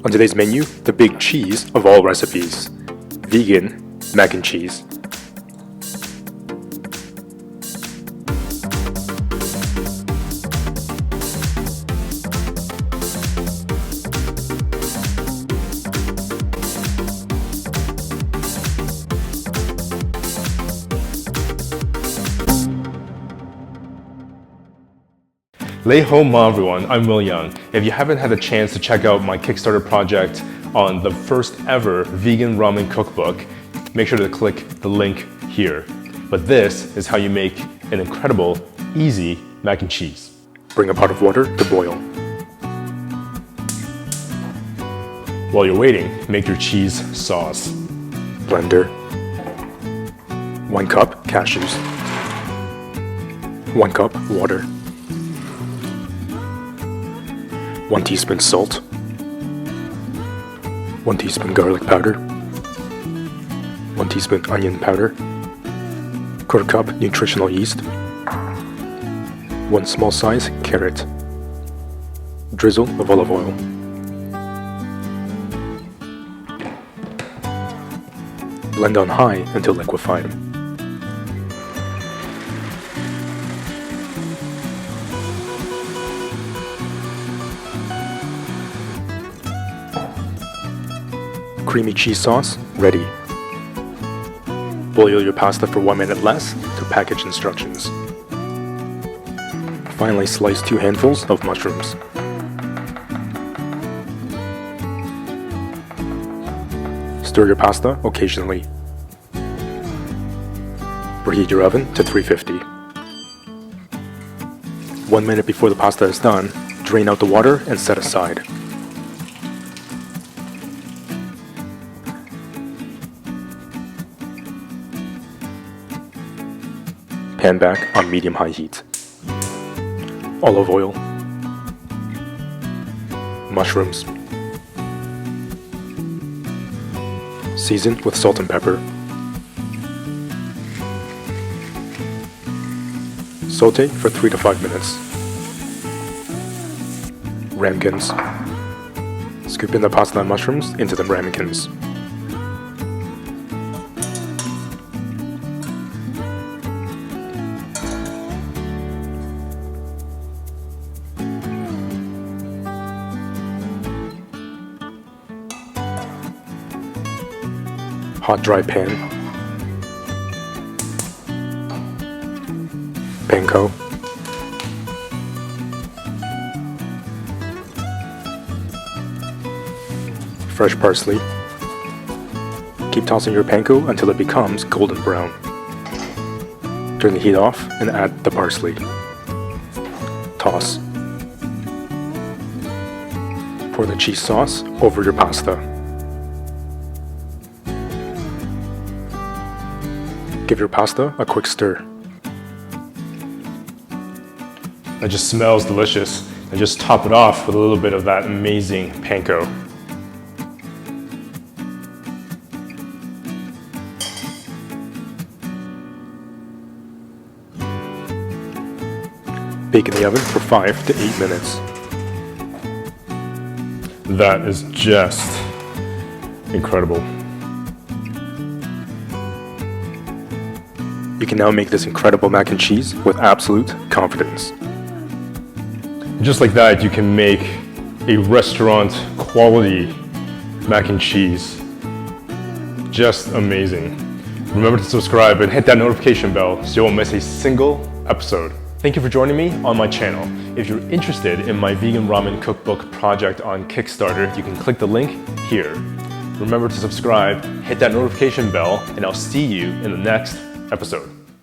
On today's menu, the big cheese of all recipes, vegan mac and cheese. Lay ho ma everyone, I'm Will Young. If you haven't had a chance to check out my Kickstarter project on the first ever vegan ramen cookbook, make sure to click the link here. But this is how you make an incredible, easy mac and cheese. Bring a pot of water to boil. While you're waiting, make your cheese sauce. Blender. 1 cup cashews. 1 cup water. 1 teaspoon salt, 1 teaspoon garlic powder, 1 teaspoon onion powder, 1/4 cup nutritional yeast, 1 small size carrot, drizzle of olive oil. Blend on high until liquefied. Creamy cheese sauce ready. Boil your pasta for 1 minute less to package instructions. Finally, slice 2 handfuls of mushrooms. Stir your pasta occasionally. Preheat your oven to 350. 1 minute before the pasta is done, drain out the water and set aside. Pan back on medium-high heat. Olive oil. Mushrooms. Season with salt and pepper. Saute for 3 to 5 minutes. Ramekins. Scoop in the pasta and mushrooms into the ramekins. Hot dry pan. Panko. Fresh parsley. Keep tossing your panko until it becomes golden brown. Turn the heat off and add the parsley. Toss. Pour the cheese sauce over your pasta. Give your pasta a quick stir. It just smells delicious. And just top it off with a little bit of that amazing panko. Bake in the oven for 5 to 8 minutes. That is just incredible. You can now make this incredible mac and cheese with absolute confidence. Just like that, you can make a restaurant quality mac and cheese. Just amazing. Remember to subscribe and hit that notification bell so you won't miss a single episode. Thank you for joining me on my channel. If you're interested in my vegan ramen cookbook project on Kickstarter, you can click the link here. Remember to subscribe, hit that notification bell, and I'll see you in the next episode.